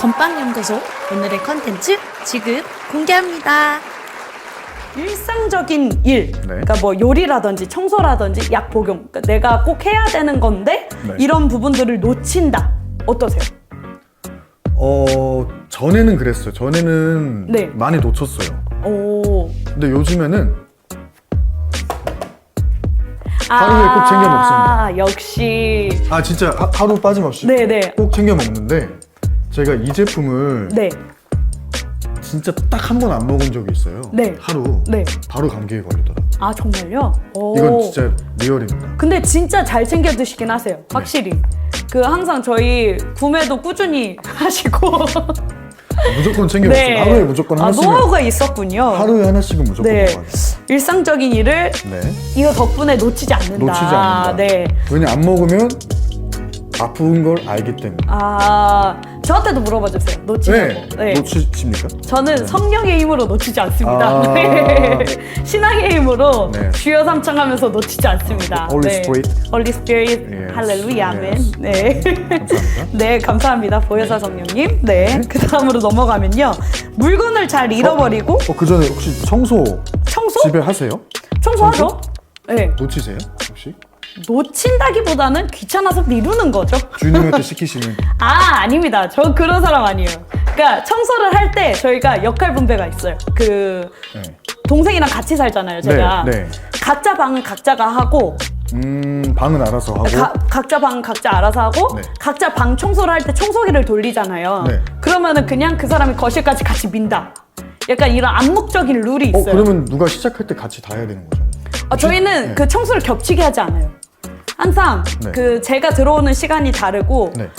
건빵연구소 오늘의 컨텐츠 지금 공개합니다. 일상적인 일, 네. 그러니까 뭐 요리라든지 청소라든지 약 복용, 그러니까 내가 꼭 해야 되는 건데 네. 이런 부분들을 놓친다. 어떠세요? 전에는 그랬어요. 전에는 네. 많이 놓쳤어요. 오, 근데 요즘에는 하루에 꼭 챙겨 먹습니다. 역시. 아 진짜 하루 빠짐없이 네네. 꼭 챙겨 먹는데 제가 이 제품을 네. 진짜 딱 한 번 안 먹은 적이 있어요. 네. 하루 네. 바로 감기에 걸리더라고요. 아, 정말요? 오. 이건 진짜 리얼입니다. 근데 진짜 잘 챙겨 드시긴 하세요. 확실히. 그 항상 저희 구매도 꾸준히 하시고. 무조건 챙겨 먹습니다. 하루에 무조건 하나씩은 노하우가 있었군요. 하루에 하나씩은 무조건 네. 먹어야 돼요. 일상적인 일을 네. 이거 덕분에 놓치지 않는다. 놓치지 않는다. 네. 왜냐 안 먹으면 아픈 걸 알기 때문에. 아, 저한테도 물어봐 주세요. 놓치냐고. 네. 놓치십니까? 저는 성령의 힘으로 놓치지 않습니다. 아. 네. 신앙의 힘으로 네. 주여 삼창하면서 놓치지 않습니다. Holy 네. Spirit. Holy Spirit. Yes. 할렐루야. 아멘. Yes. 네. 감사합니다. 네, 감사합니다. 보혜사 성령님. 네. 그 다음으로 넘어가면요. 물건을 잘 잃어버리고 그 전에 혹시 청소 청소? 집에 하세요? 청소하죠? 네. 놓치세요? 혹시? 놓친다기보다는 귀찮아서 미루는 거죠. 주인님한테 시키시는 아닙니다. 저 그런 사람 아니에요. 그러니까 청소를 할 때 저희가 역할 분배가 있어요. 그 네. 동생이랑 같이 살잖아요, 제가. 네. 각자 방은 각자가 하고 방은 알아서 하고 각자 방은 각자 알아서 하고 네. 각자 방 청소를 할 때 청소기를 돌리잖아요. 네. 그러면은 그냥 그 사람이 거실까지 같이 민다. 약간 이런 암묵적인 룰이 있어요. 그러면 누가 시작할 때 같이 다 해야 되는 거잖아요. 저희는 네. 그 청소를 겹치게 하지 않아요. 항상 네. 그 제가 들어오는 시간이 다르고 네.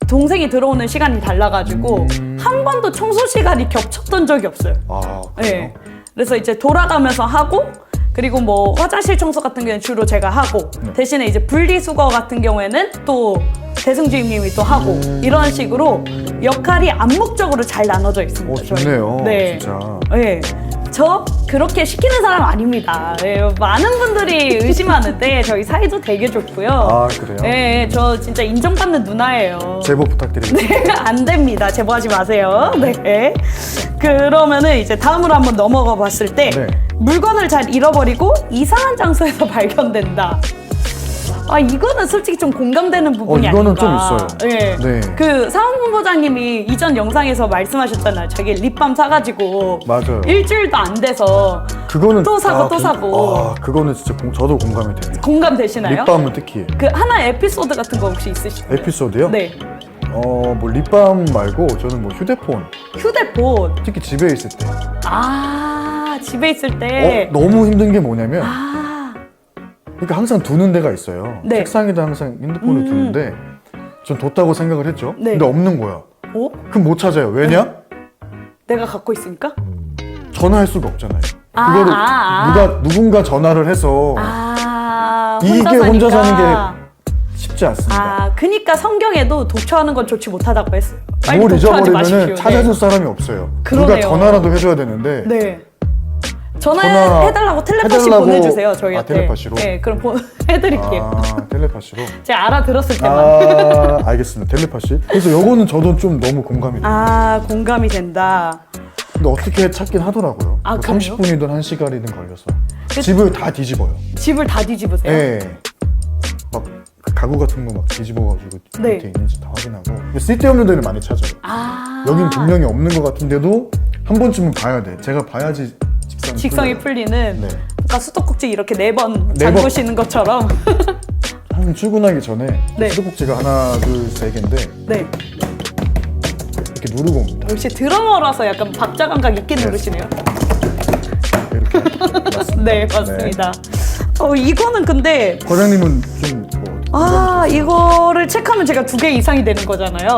동생이 들어오는 시간이 달라가지고 한 번도 청소 시간이 겹쳤던 적이 없어요. 아, 네. 그래요? 그래서 이제 돌아가면서 하고 그리고 뭐 화장실 청소 같은 경우는 주로 제가 하고 네. 대신에 이제 분리수거 같은 경우에는 또 대승주임님이 또 하고 이런 식으로 역할이 암묵적으로 잘 나눠져 있습니다. 좋네요. 네. 진짜. 네. 저 그렇게 시키는 사람 아닙니다. 네, 많은 분들이 의심하는데 저희 사이도 되게 좋고요. 아, 그래요? 네, 저 진짜 인정받는 누나예요. 제보 부탁드립니다. 네, 안 됩니다. 제보하지 마세요. 네. 그러면은 이제 다음으로 한번 넘어가 봤을 때 네. 물건을 잘 잃어버리고 이상한 장소에서 발견된다. 이거는 솔직히 좀 공감되는 부분이 이거는 아닌가. 좀 있어요. 네. 네. 그 사원본부장님이 이전 영상에서 말씀하셨잖아요. 자기 립밤 사가지고 맞아요. 일주일도 안 돼서 그거는 또 사고 또 사고. 그거는 진짜 저도 공감이 돼요. 공감되시나요? 립밤은 특히 그 하나 에피소드 같은 거 혹시 있으신가요? 에피소드요? 네. 뭐 립밤 말고 저는 뭐 휴대폰 휴대폰. 특히 집에 있을 때 집에 있을 때. 너무 힘든 게 뭐냐면 아, 그러니까 항상 두는 데가 있어요. 네. 책상에다 항상 핸드폰을 두는데 전 뒀다고 생각을 했죠. 네. 근데 없는 거야. 어? 그럼 못 찾아요. 왜냐? 내가 갖고 있으니까? 전화할 수가 없잖아요. 아, 그거를 누군가 전화를 해서 이게 혼자 사는 게 쉽지 않습니다. 그니까 성경에도 독처하는 건 좋지 못하다고 했어요. 빨리 뭘 독처하지 잊어버리면 마십시오. 찾아줄 사람이 없어요. 그러네요. 누가 전화라도 해줘야 되는데 네. 전화해달라고 텔레파시 해달라고. 보내주세요, 저희한테. 텔레파시로? 네, 그럼 해드릴게요. 텔레파시로. 제가 알아들었을 때만. 알겠습니다. 텔레파시. 그래서 요거는 저도 좀 너무 공감이 돼요. 공감이 된다. 근데 어떻게 찾긴 하더라고요. 아, 뭐 그래요? 30분이든 1시간이든 걸려서 집을 다 뒤집어요. 집을 다 뒤집으세요? 예. 막그 가구 같은 거 막 뒤집어가지고 네. 밑에 있는지 다 확인하고 쓸데없는 데는 많이 찾아요. 여긴 분명히 없는 것 같은데도 한 번쯤은 봐야 돼. 제가 봐야지 직성이 풀리는. 네. 그러니까 수도꼭지 이렇게 4번 네 번. 잠그시는 것처럼. 항상 출근하기 전에 네. 수도꼭지가 하나, 둘, 세 개인데 네. 이렇게 누르고 옵니다. 역시 드러머라서 약간 박자 감각 있게 누르시네요. 이렇게. 맞습니다. 네, 맞습니다. 이거는 근데 과장님은 좀 뭐 이거를 체크하면 제가 2개 이상이 되는 거잖아요.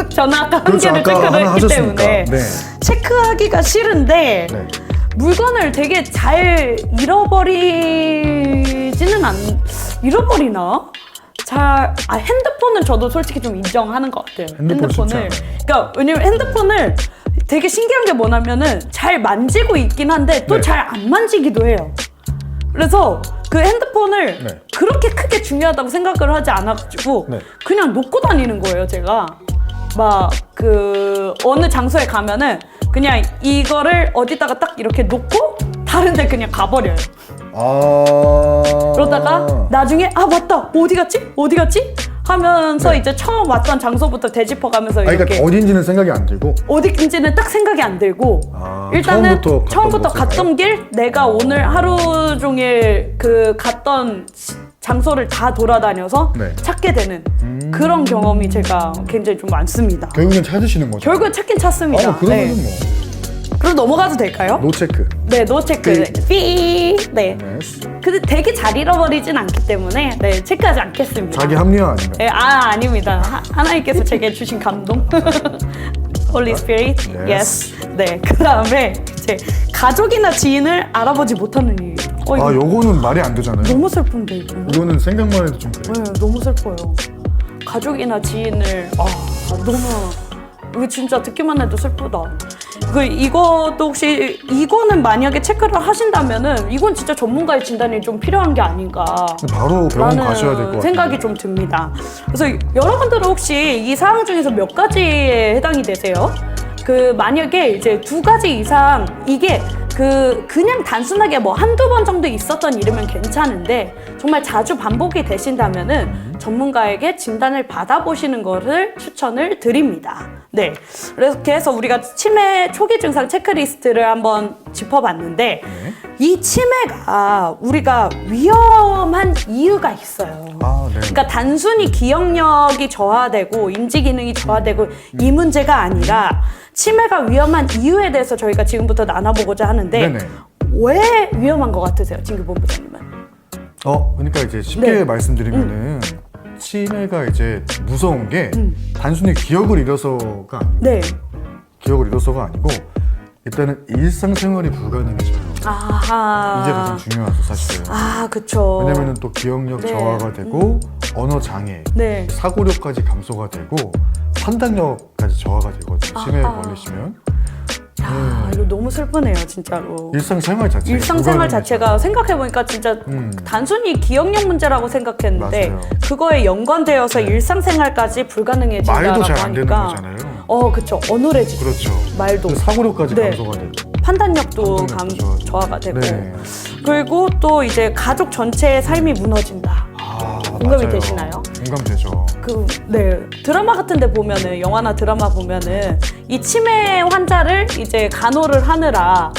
저는 아까 한 그렇죠, 개를 아까 체크를 하나 했기 하셨으니까. 때문에 네. 체크하기가 싫은데 네. 물건을 되게 잘 잃어버리나? 핸드폰은 저도 솔직히 좀 인정하는 것 같아요. 핸드폰 쉽지 않아요. 그러니까 왜냐면 핸드폰을 되게 신기한 게 뭐냐면은 잘 만지고 있긴 한데 또 네. 잘 안 만지기도 해요. 그래서 그 핸드폰을 네. 그렇게 크게 중요하다고 생각을 하지 않아가지고 네. 그냥 놓고 다니는 거예요, 제가. 막 그 어느 장소에 가면은 그냥 이거를 어디다가 딱 이렇게 놓고 다른 데 그냥 가버려요. 그러다가 나중에 아 맞다 어디 갔지 하면서 네. 이제 처음 왔던 장소부터 되짚어가면서 그러니까 이렇게 어딘지는 생각이 안 들고 어디인지는 딱 생각이 안 들고 일단은 처음부터 갔던 길 내가 오늘 하루 종일 그 갔던 장소를 다 돌아다녀서 네. 찾게 되는 그런 경험이 제가 굉장히 좀 많습니다. 결국엔 찾으시는 거죠. 결국엔 찾긴 찾습니다. 그러면 네. 뭐 그럼 넘어가도 될까요? 노체크. 네, 노체크. 삐. 네. Yes. 근데 되게 잘 잃어버리진 않기 때문에 네, 체크하지 않겠습니다. 자기 합리화 아닌가요? 네, 아닙니다. 하나님께서 제게 주신 감동. Holy Spirit. Yes. Yes. 네. 그다음에 이제 가족이나 지인을 알아보지 못하는 일. 이거 요거는 말이 안 되잖아요. 너무 슬픈데 이거. 이거는 생각만 해도 좀 그래. 네, 너무 슬퍼요. 가족이나 지인을 너무 이거 진짜 듣기만 해도 슬프다. 이것도 혹시 이거는 만약에 체크를 하신다면은 이건 진짜 전문가의 진단이 좀 필요한 게 아닌가. 바로 병원 가셔야 될 것 같아요. 생각이 좀 듭니다. 그래서 여러분들은 혹시 이 사항 중에서 몇 가지에 해당이 되세요? 만약에 이제 2가지 이상 이게 그냥 단순하게 뭐 한두 번 정도 있었던 일이면 괜찮은데 정말 자주 반복이 되신다면은 전문가에게 진단을 받아보시는 것을 추천을 드립니다. 네. 그렇게 해서 우리가 치매 초기 증상 체크리스트를 한번 짚어봤는데 이 치매가 우리가 위험한 이유가 있어요. 네. 그러니까 단순히 기억력이 저하되고 인지 기능이 저하되고 이 문제가 아니라 치매가 위험한 이유에 대해서 저희가 지금부터 나눠보고자 하는데 네네. 왜 위험한 것 같으세요, 진규 본부장님은? 그러니까 이제 쉽게 네. 말씀드리면은 치매가 이제 무서운 게 단순히 기억을 잃어서가 아니고 네. 기억을 잃어서가 아니고 일단은 일상생활이 불가능해져요. 아하. 이게 가장 중요하죠, 사실은. 그쵸. 왜냐면은 또 기억력 네. 저하가 되고 언어 장애, 네. 사고력까지 감소가 되고 판단력까지 저하가 되거든요. 치매에 아하. 걸리시면 이거 너무 슬프네요, 진짜로. 일상생활 자체가 일상생활 자체가 생각해보니까 진짜 단순히 기억력 문제라고 생각했는데 맞아요. 그거에 연관되어서 일상생활까지 불가능해진다라고 말도 잘 안 되는 하니까 거잖아요. 그쵸. 어눌해지죠. 그렇죠. 말도. 사고력까지 네. 감소가 되고. 판단력도 판단력도 저하가 되고 네. 그리고 또 이제 가족 전체의 삶이 무너진다. 공감이 맞아요. 되시나요? 공감되죠. 네, 드라마 같은 데 보면은, 영화나 드라마 보면은, 이 치매 환자를 이제 간호를 하느라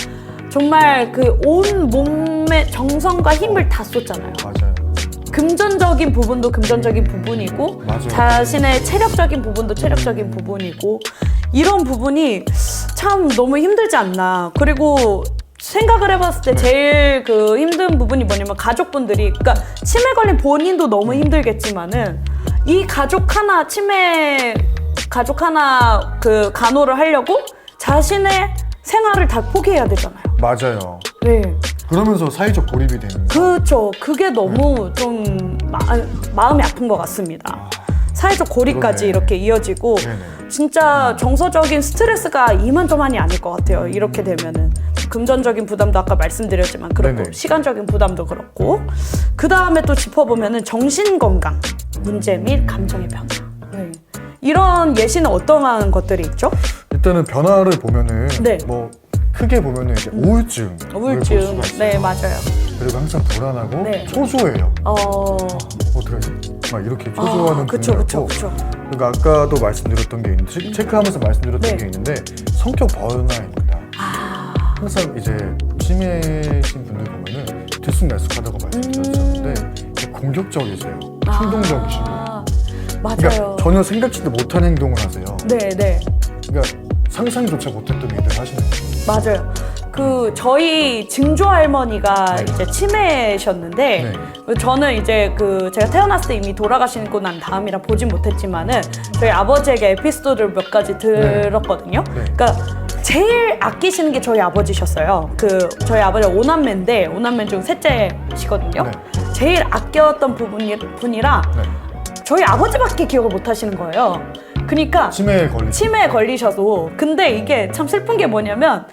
정말 온 몸의 정성과 힘을 다 쏟잖아요. 맞아요. 금전적인 부분도 금전적인 부분이고, 맞아요. 자신의 체력적인 부분도 체력적인 부분이고, 이런 부분이 참 너무 힘들지 않나. 그리고 생각을 해봤을 때 제일 힘든 부분이 뭐냐면 가족분들이, 그러니까 치매 걸린 본인도 너무 힘들겠지만은 이 치매 가족 하나 간호를 하려고 자신의 생활을 다 포기해야 되잖아요. 맞아요. 네. 그러면서 사회적 고립이 되는 거. 그렇죠. 그게 너무 좀 마음이 아픈 것 같습니다. 사회적 고립까지 그러네. 이렇게 이어지고 네네. 진짜 정서적인 스트레스가 이만저만이 아닐 것 같아요. 이렇게 되면은 금전적인 부담도 아까 말씀드렸지만 그렇고 네네. 시간적인 부담도 그렇고 그 다음에 또 짚어보면은 정신 건강 문제 및 감정의 변화. 네. 이런 예시는 어떠한 것들이 있죠? 일단은 변화를 보면은 네. 뭐 크게 보면은 이제 우울증. 우울증. 네, 맞아요. 그리고 항상 불안하고 네. 초조해요. 어떡하지? 막 이렇게 초조하는 그쵸. 분이라고. 그러니까 아까도 말씀드렸던 게 있는데 체크하면서 말씀드렸던 네. 게 있는데 성격 변화입니다. 항상 이제 치매신 분들 보면은 들쑥날쑥하다고 말씀드렸었는데 공격적이세요. 충동적이시고. 맞아요. 그러니까 전혀 생각지도 못한 행동을 하세요. 네. 그러니까 상상조차 못했던 일을 하시는 거죠. 맞아요. 저희 증조 할머니가 네. 이제 치매셨는데 저는 이제 제가 태어났을 때 이미 돌아가시고 난 다음이라 보진 못했지만은 저희 아버지에게 에피소드를 몇 가지 들었거든요. 네. 그러니까 제일 아끼시는 게 저희 아버지셨어요. 저희 아버지가 5남매인데 5남매 중 셋째시거든요. 네. 제일 아꼈던 분이라 네. 저희 아버지밖에 기억을 못 하시는 거예요. 그러니까 치매에 걸리셔도 근데 이게 참 슬픈 게 뭐냐면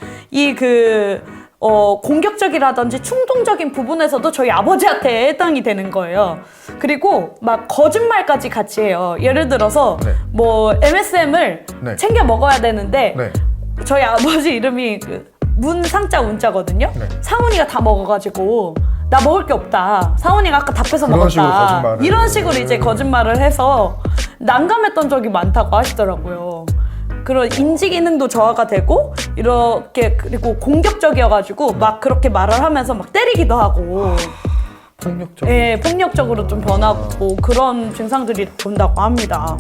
공격적이라든지 충동적인 부분에서도 저희 아버지한테 해당이 되는 거예요. 그리고 막 거짓말까지 같이 해요. 예를 들어서 네. 뭐 MSM을 네. 챙겨 먹어야 되는데 네. 저희 아버지 이름이 그 문상자 운자거든요. 네. 상훈이가 다 먹어가지고 나 먹을 게 없다. 상훈이가 아까 다 뺏어 그런 식으로 먹었다. 거짓말을. 이런 식으로 이제 거짓말을 해서 난감했던 적이 많다고 하시더라고요. 그런 인지 기능도 저하가 되고 이렇게 그리고 공격적이어가지고 막 그렇게 말을 하면서 막 때리기도 하고 폭력적. 예, 폭력적으로 좀 변하고 그런 증상들이 본다고 합니다.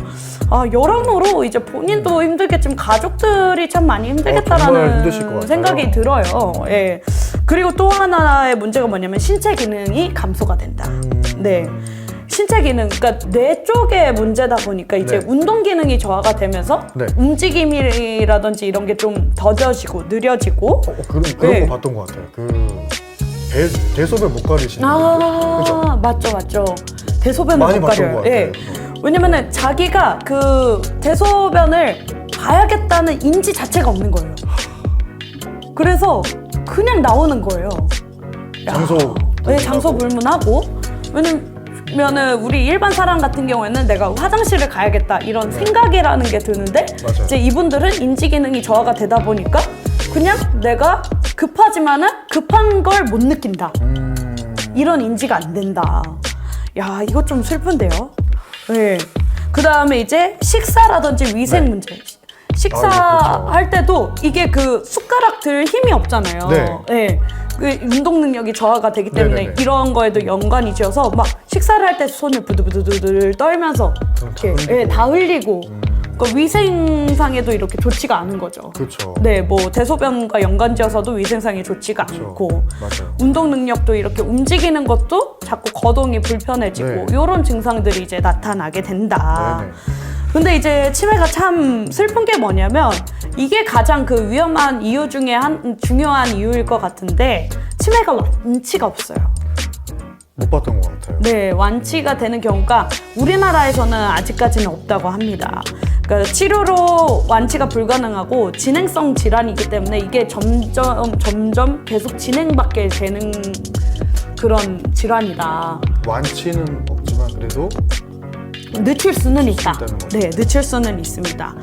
아, 여러모로 이제 본인도 힘들겠지만 가족들이 참 많이 정말 힘드실 것 힘들겠다라는 같아요. 생각이 들어요. 예. 그리고 또 하나의 문제가 뭐냐면 신체 기능이 감소가 된다. 네. 신체 기능, 그러니까 뇌 쪽의 문제다 보니까 이제 네. 운동 기능이 저하가 되면서 네. 움직임이라든지 이런 게 좀 더뎌지고 느려지고 그런 네. 거 봤던 것 같아요. 대소변 못 가리시는 아, 그죠? 맞죠. 대소변을 많이 못 봤던 가려요. 것 같아요. 예. 왜냐면은 자기가 그 대소변을 봐야겠다는 인지 자체가 없는 거예요. 그래서 그냥 나오는 거예요. 야. 장소 네, 장소 불문하고. 왜냐면은 우리 일반 사람 같은 경우에는 내가 화장실을 가야겠다 이런 생각이라는 게 드는데 맞아요. 이제 이분들은 인지 기능이 저하가 되다 보니까 그냥 내가 급하지만은 급한 걸 못 느낀다. 이런 인지가 안 된다. 야, 이거 좀 슬픈데요. 네. 그 다음에 이제 식사라든지 위생 네. 문제. 식사할 때도 이게 그 숟가락 들 힘이 없잖아요. 네. 네. 그 운동 능력이 저하가 되기 때문에 네네네. 이런 거에도 연관이 지어서 막 식사를 할 때 손을 부들부들 떨면서 이렇게 다 흘리고 그러니까 위생상에도 이렇게 좋지가 않은 거죠. 그렇죠. 네, 뭐 대소변과 연관지어서도 위생상이 좋지가 그렇죠. 않고 맞아요. 운동 능력도 이렇게 움직이는 것도 자꾸 거동이 불편해지고 네. 이런 증상들이 이제 나타나게 된다. 네네. 근데 이제 치매가 참 슬픈 게 뭐냐면 이게 가장 그 위험한 이유 중에 한 중요한 이유일 것 같은데 치매가 완치가 없어요. 못 봤던 것 같아요. 네, 완치가 되는 경우가 우리나라에서는 아직까지는 없다고 합니다. 그러니까 치료로 완치가 불가능하고 진행성 질환이기 때문에 이게 점점 계속 진행밖에 되는 그런 질환이다. 완치는 없지만 그래도 늦출 수는 있다. 있다는 거죠. 네, 늦출 수는 있습니다.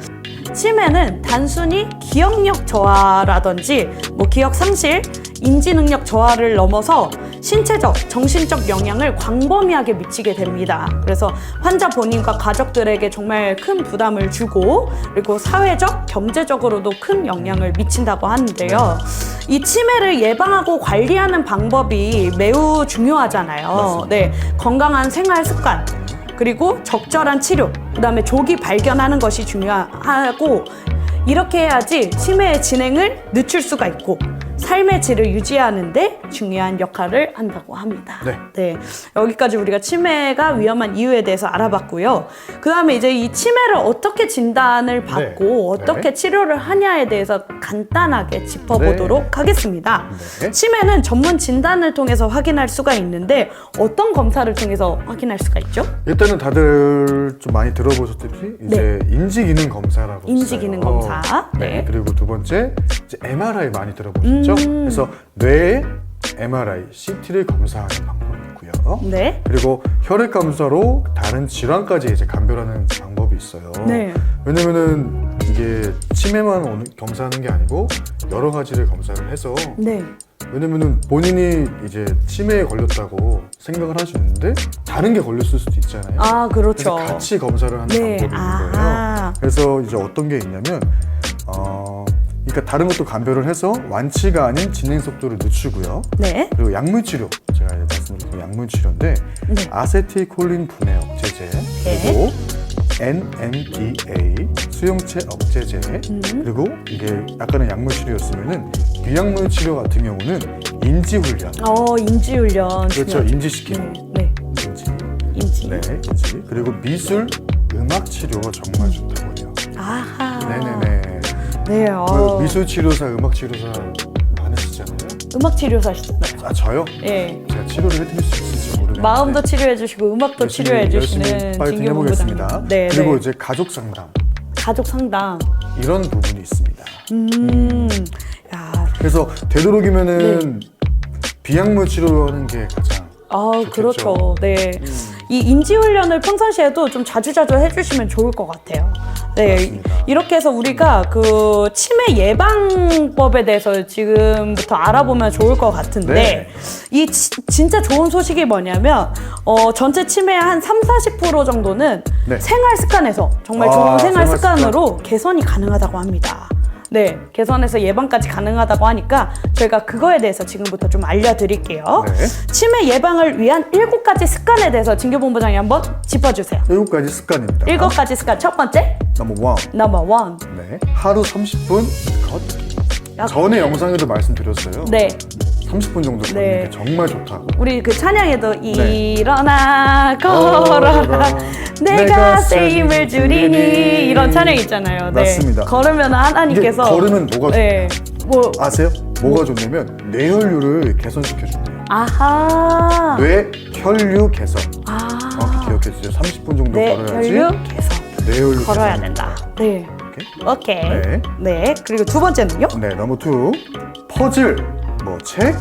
치매는 단순히 기억력 저하라든지 뭐 기억 상실, 인지 능력 저하를 넘어서 신체적, 정신적 영향을 광범위하게 미치게 됩니다. 그래서 환자 본인과 가족들에게 정말 큰 부담을 주고 그리고 사회적, 경제적으로도 큰 영향을 미친다고 하는데요. 이 치매를 예방하고 관리하는 방법이 매우 중요하잖아요. 맞습니다. 네, 건강한 생활 습관, 그리고 적절한 치료, 그다음에 조기 발견하는 것이 중요하고 이렇게 해야지 치매의 진행을 늦출 수가 있고 삶의 질을 유지하는데 중요한 역할을 한다고 합니다. 네. 여기까지 우리가 치매가 위험한 이유에 대해서 알아봤고요. 그 다음에 이제 이 치매를 어떻게 진단을 받고 네. 어떻게 네. 치료를 하냐에 대해서 간단하게 짚어보도록 네. 하겠습니다. 네. 치매는 전문 진단을 통해서 확인할 수가 있는데 어떤 검사를 통해서 확인할 수가 있죠? 일단은 다들 좀 많이 들어보셨듯이 이제 인지기능 검사라고 인지기능 있어요. 검사. 네. 그리고 두 번째 이제 MRI 많이 들어보셨죠? 그래서 뇌의 MRI, CT를 검사하는 방법이 있고요. 네. 그리고 혈액 검사로 다른 질환까지 이제 감별하는 방법이 있어요. 네. 왜냐면은 이게 치매만 검사하는 게 아니고 여러 가지를 검사를 해서 네. 왜냐면은 본인이 이제 치매에 걸렸다고 생각을 할 수 있는데 다른 게 걸렸을 수도 있잖아요. 아, 그렇죠. 그래서 같이 검사를 하는 네. 방법이 있는 거예요. 그래서 이제 어떤 게 있냐면, 그러니까 다른 것도 감별을 해서 완치가 아닌 진행 속도를 늦추고요. 네. 그리고 약물 치료, 제가 말씀드린 약물 치료인데 네. 아세틸콜린 분해 억제제, 그리고 NMDA 수용체 억제제, 그리고 이게 아까는 약물 치료였으면은 비약물 치료 같은 경우는 인지 훈련. 인지훈련. 그렇죠, 중요하죠. 인지시키는. 네. 인지. 인지. 네, 인지. 그리고 미술, 음악 치료가 정말 좋다고 해요. 아하. 네네네. 네. 그 미술 치료사, 음악 치료사 많으시잖아요. 음악 치료사시잖아요. 아 저요? 예. 제가 치료를 해드릴 수 있을지 모르겠는데 마음도 치료해주시고 음악도 치료해주시는 열심히 파이팅 진규 해보겠습니다. 본부장님. 네. 그리고 네. 이제 가족 상담 가족 상담. 이런 부분이 있습니다. 야. 그래서 되도록이면은 비약물 치료하는 게 가장 좋겠죠. 그렇죠. 네. 이 인지훈련을 평상시에도 좀 자주자주 해주시면 좋을 것 같아요. 네, 맞습니다. 이렇게 해서 우리가 그 치매 예방법에 대해서 지금부터 알아보면 좋을 것 같은데 네. 이 진짜 좋은 소식이 뭐냐면 전체 치매의 한 30-40% 정도는 네. 생활 습관에서 정말 좋은 생활 생활 습관으로 개선이 가능하다고 합니다. 네, 개선해서 예방까지 가능하다고 하니까 저희가 그거에 대해서 지금부터 좀 알려드릴게요. 네. 치매 예방을 위한 7가지 습관에 대해서 진규본부장이 한번 짚어주세요. 7가지 습관입니다. 7가지 습관. 첫 번째, 넘버 1. 넘버 원. 네. 하루 30분 걷기. 전에 영상에도 말씀드렸어요. 네, 30분 정도 걷는 네. 게 정말 좋다고. 우리 그 찬양에도 네. 일어나 걸어라 내가 쓰임을 줄이니 이런 찬양 있잖아요. 네. 맞습니다. 걸으면 하나님께서 이게 걸으면 뭐가 네. 뭐 아세요? 뭐가 좋냐면 뇌혈류를 개선시켜준대요. 아하. 뇌혈류 개선. 아. 정확히 기억해 주세요. 30분 정도 걸어야지 뇌혈류 개선. 뇌혈류 걸어야 개선이 된다. 돼요. 네. 오케이? 오케이. 네. 네. 그리고 두 번째는요? 네, 넘버 2. 퍼즐, 뭐 책,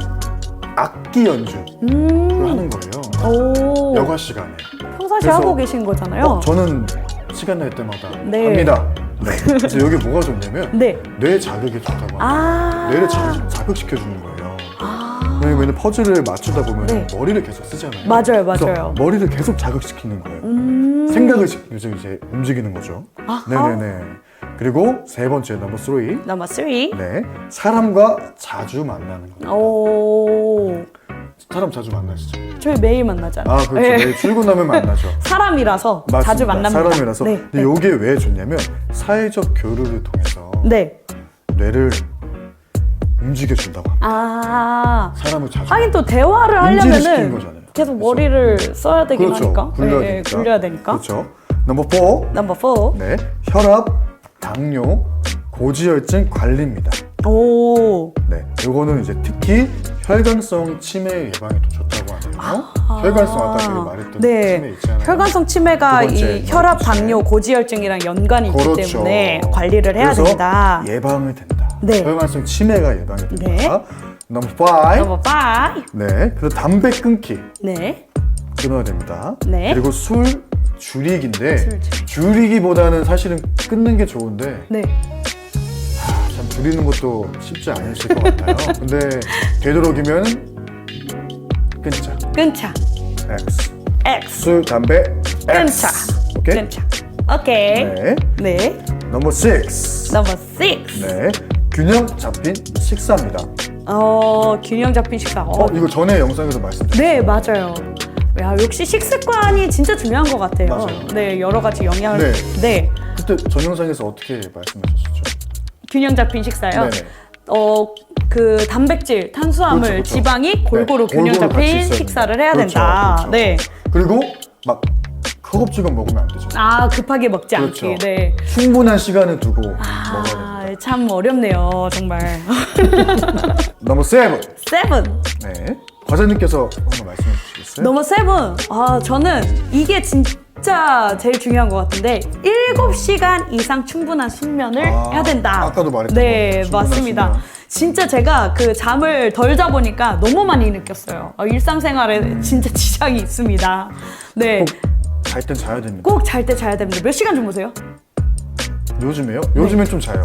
악기 연주를 하는 거예요. 오. 여가 시간에. 평상시 하고 계신 거잖아요. 저는 시간 날 때마다 네. 합니다. 네. 그래서 여기 뭐가 좋냐면 네. 뇌 자극이 좋다고 합니다. 아. 뇌를 자극시켜주는 거예요. 아. 왜냐면 퍼즐을 맞추다 보면 네. 머리를 계속 쓰잖아요. 맞아요, 그래서 맞아요. 머리를 계속 자극시키는 거예요. 생각을 이제 움직이는 거죠. 아하. 네네네. 그리고 세 번째 넘버 3. 넘버 3. 네. 사람과 자주 만나는 거. 오. 사람 자주 만나시죠? 저희 매일 만나잖아요. 아, 그렇죠. 네. 매일 출근하면 만나죠. 사람이라서 맞습니다. 자주 만납니다. 사람이라서. 네. 근데 이게 왜 좋냐면 사회적 교류를 통해서 네. 뇌를 움직여준다고 합니다. 아. 사람을 자주. 하긴 또 대화를 인지를 시키는 하려면은 거잖아요. 계속 그래서. 머리를 써야 되긴 그렇죠. 하니까. 굴려야 네, 되니까. 굴려야 되니까. 그렇죠. 넘버 4. 넘버 4. 네. 혈압, 당뇨, 고지혈증 관리입니다. 오. 네. 요거는 이제 특히 혈관성 치매 예방에 더 좋다고 하네요. 혈관성 아까 그 말했던 네. 치매 있잖아요. 혈관성 치매가 두 번째, 이 혈압, 치매. 당뇨, 고지혈증이랑 연관이 있기 그렇죠. 때문에 관리를 해야 그래서 됩니다. 예방이 된다. 네. 혈관성 치매가 예방이 된다. 네. 넘버 5. 넘버 5. 네. 그래서 담배 끊기 네. 끊어야 됩니다. 네. 그리고 술 줄이기인데 술 줄이기. 줄이기보다는 사실은 끊는 게 좋은데 네. 참 줄이는 것도 쉽지 않으실 것 같아요. 근데 되도록이면 끊자. 끊자. X. X. 술, 담배, X. 끊자. 오케이? 끊자. 오케이. 네. 네. 넘버 6. 넘버 6. 네. 균형 잡힌 식사입니다. 균형 잡힌 식사. 이거 전에 영상에서 말씀드렸죠. 네, 맞아요. 야, 역시 식습관이 진짜 중요한 것 같아요. 맞아요. 네, 여러 가지 영향을. 네. 네. 그때 전 영상에서 어떻게 말씀하셨었죠? 균형 잡힌 식사요. 네네. 그 단백질, 탄수화물, 그렇죠, 그렇죠. 지방이 골고루 네, 균형 골고루 같이 잡힌 있어야 식사를 된다. 해야 그렇죠, 된다. 그렇죠. 네. 그리고 막 허겁지겁 먹으면 안 되죠. 아, 급하게 먹지 그렇죠. 않기. 네. 충분한 시간을 두고 먹어야 됩니다. 아, 참 어렵네요, 정말. 넘버 7. 7. 네. 과장님께서 한번 말씀해 주시겠어요? 넘버 7. 아, 저는 이게 진짜 제일 중요한 것 같은데 7시간 이상 충분한 숙면을 해야 된다. 아까도 말했던 네, 거, 충분한 맞습니다. 숙면. 진짜 제가 그 잠을 덜 자보니까 너무 많이 느꼈어요. 일상생활에 진짜 지장이 있습니다. 네, 꼭 잘 땐 자야 됩니다. 꼭 잘 때 자야 됩니다. 몇 시간 주무세요? 요즘에요? 요즘엔 좀 자요.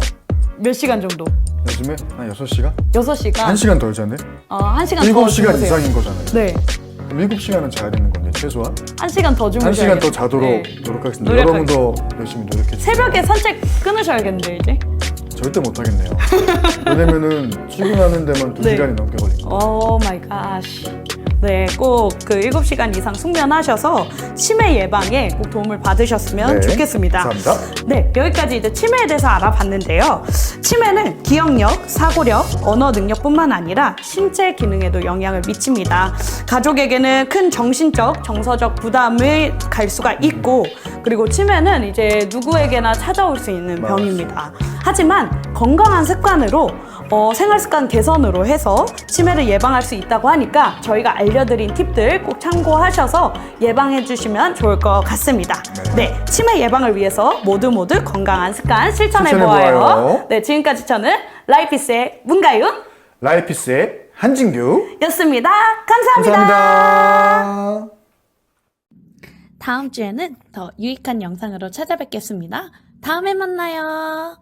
몇 시간 정도? 요즘에 한 6시간? 6시간? 1시간 덜 자네? 1시간 더 7시간 주무세요. 이상인 거잖아요. 네, 그럼 7시간은 자야 되는 건데 최소한 1시간 더 주무세요. 1시간 더 자도록 네. 노력하겠습니다. 노력할게요. 여러분도 열심히 노력해 주세요. 새벽에 산책 끊으셔야겠는데 이제. 절대 못 하겠네요. 왜냐면은 출근하는 데만 2시간이 네. 넘게 걸립니다. 오 마이 갓. 네, 꼭 그 7시간 이상 숙면하셔서 치매 예방에 꼭 도움을 받으셨으면 네, 좋겠습니다. 감사합니다. 네, 여기까지 이제 치매에 대해서 알아봤는데요. 치매는 기억력, 사고력, 언어 능력뿐만 아니라 신체 기능에도 영향을 미칩니다. 가족에게는 큰 정신적, 정서적 부담을 갈 수가 있고, 그리고 치매는 이제 누구에게나 찾아올 수 있는 맞습니다. 병입니다. 하지만 건강한 습관으로 생활 습관 개선으로 해서 치매를 예방할 수 있다고 하니까 저희가 알려드린 팁들 꼭 참고하셔서 예방해 주시면 좋을 것 같습니다. 네, 치매 예방을 위해서 모두 건강한 습관 실천해 보아요. 실천해보아요. 네, 지금까지 저는 라이피스의 문가윤 라이피스의 한진규 였습니다. 감사합니다. 감사합니다. 다음 주에는 더 유익한 영상으로 찾아뵙겠습니다. 다음에 만나요.